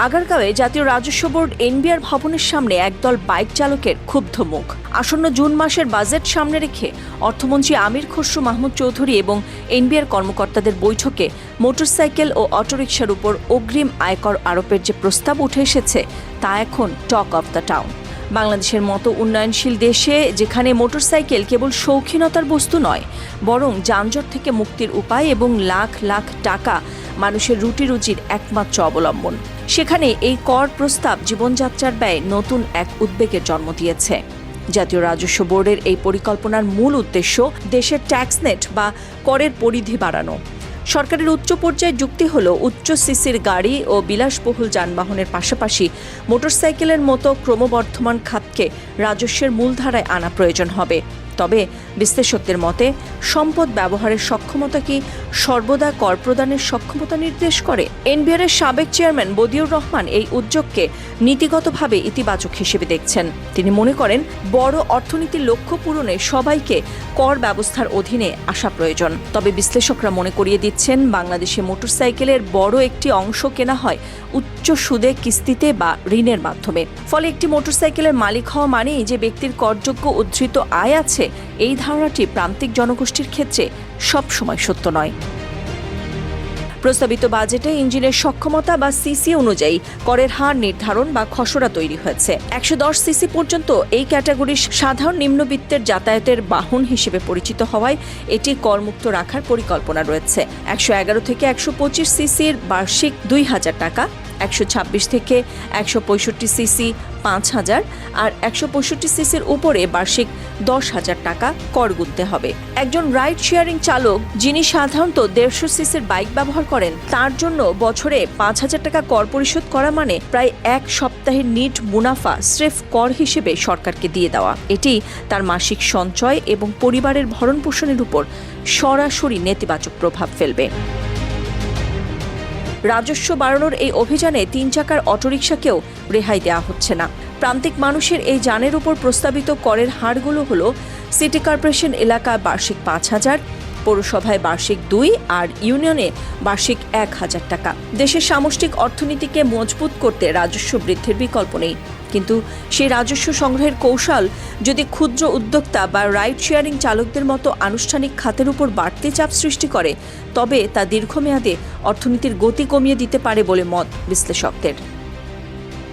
আগারগাঁওয়ে জাতীয় রাজস্ব board NBR ভবনের সামনে একদল বাইক চালকের ক্ষুব্ধ মুখ। আসন্ন জুন মাসের বাজেট সামনে রেখে অর্থমন্ত্রী আমির খসরু মাহমুদ চৌধুরী এবং এনবিআর কর্মকর্তাদের বৈঠকে মোটরসাইকেল ও অটোরিকশার উপর অগ্রিম আয়কর আরোপের যে প্রস্তাব উঠে এসেছে তা এখন টক অফ দ্য টাউন। বাংলাদেশের মতো উন্নয়নশীল দেশে যেখানে মোটরসাইকেল কেবল শৌখিনতার বস্তু নয়, বরং যানজট থেকে মুক্তির উপায় এবং লাখ লাখ টাকা মানুষের রুটি রুজির একমাত্র অবলম্বন, সেখানে এই কর প্রস্তাব জীবনযাত্রার ব্যয় নতুন এক উদ্বেগের জন্ম দিয়েছে। জাতীয় রাজস্ব বোর্ডের এই পরিকল্পনার মূল উদ্দেশ্য দেশের ট্যাক্স নেট বা করের পরিধি বাড়ানো। সরকারের উচ্চ পর্যায়ের যুক্তি হল উচ্চ সিসির গাড়ি ও বিলাসবহুল যানবাহনের পাশাপাশি মোটরসাইকেলের মতো ক্রমবর্ধমান খাতকে রাজস্বের মূলধারায় আনা প্রয়োজন হবে। তবে বিশ্লেষকদের মতে সম্পদ ব্যবহারের সক্ষমতা কি সর্বদা কর প্রদানের সক্ষমতা নির্দেশ করে? এনবিআর সাবেক চেয়ারম্যান বদিউর রহমান এই উদ্যোগকে নীতিগতভাবে ইতিবাচক হিসেবে দেখছেন। তিনি মনে করেন বড় অর্থনীতির লক্ষ্য পূরণে সবাইকে কর ব্যবস্থার অধীনে আসা প্রয়োজন। তবে বিশ্লেষকরা মনে করিয়ে দিচ্ছেন বাংলাদেশে মোটরসাইকেলের বড় একটি অংশ কেনা হয় উচ্চ সুদে, কিস্তিতে বা ঋণের মাধ্যমে। ফলে একটি মোটরসাইকেলের মালিক হওয়া মানেই যে ব্যক্তির করযোগ্য উদ্ধৃত আয় আছে, এই ধারণাটি প্রান্তিক জনগোষ্ঠীর ক্ষেত্রে সবসময় সত্য নয়। প্রস্তাবিত বাজেটে ইঞ্জিনের সক্ষমতা বা সিসি অনুযায়ী করের হার নির্ধারণ বা খসড়া তৈরি হয়েছে। ১১০ সিসি পর্যন্ত এই ক্যাটাগরির সাধারণ নিম্নবিত্তের যাতায়াতের বাহন হিসেবে পরিচিত হওয়ায় এটি করমুক্ত রাখার পরিকল্পনা রয়েছে। ১১১ থেকে ১২৫ সিসির বার্ষিক ২,০০০ টাকা, ১২৬ থেকে ১৬৫ সিসি ৫,০০০ আর ১৬৫ সিসির উপরে বার্ষিক ১০,০০০ টাকা কর গুনতে হবে। একজন রাইড শেয়ারিং চালক যিনি সাধারণত ১৫০ সিসির বাইক ব্যবহার করেন, তার জন্য বছরে ৫,০০০ টাকা কর পরিশোধ করা মানে প্রায় এক সপ্তাহের নিট মুনাফা স্রেফ কর হিসেবে সরকারকে দিয়ে দেওয়া। এটি তার মাসিক সঞ্চয় এবং পরিবারের ভরণ পোষণের উপর সরাসরি নেতিবাচক প্রভাব ফেলবে। রাজস্ব বাড়ানোর এই অভিযানে ৩ চাকার অটোরিকশাকেও রেহাই দেওয়া হচ্ছে না। প্রান্তিক মানুষের এই যানের উপর প্রস্তাবিত করের হারগুলো হলো সিটি কর্পোরেশন এলাকায় বার্ষিক ৫,০০০, পৌরসভায় বার্ষিক ২ আর ইউনিয়নে বার্ষিক ১,০০০ টাকা। দেশের সামষ্টিক অর্থনীতিকে মজবুত করতে রাজস্ব বৃদ্ধির বিকল্প নেই, কিন্তু সেই রাজস্ব সংগ্রহের কৌশল যদি ক্ষুদ্র উদ্যোক্তা বা রাইড শেয়ারিং চালকদের মতো আনুষ্ঠানিক খাতের উপর বাড়তি চাপ সৃষ্টি করে, তবে তা দীর্ঘমেয়াদে অর্থনীতির গতি কমিয়ে দিতে পারে বলে মত বিশ্লেষকদের।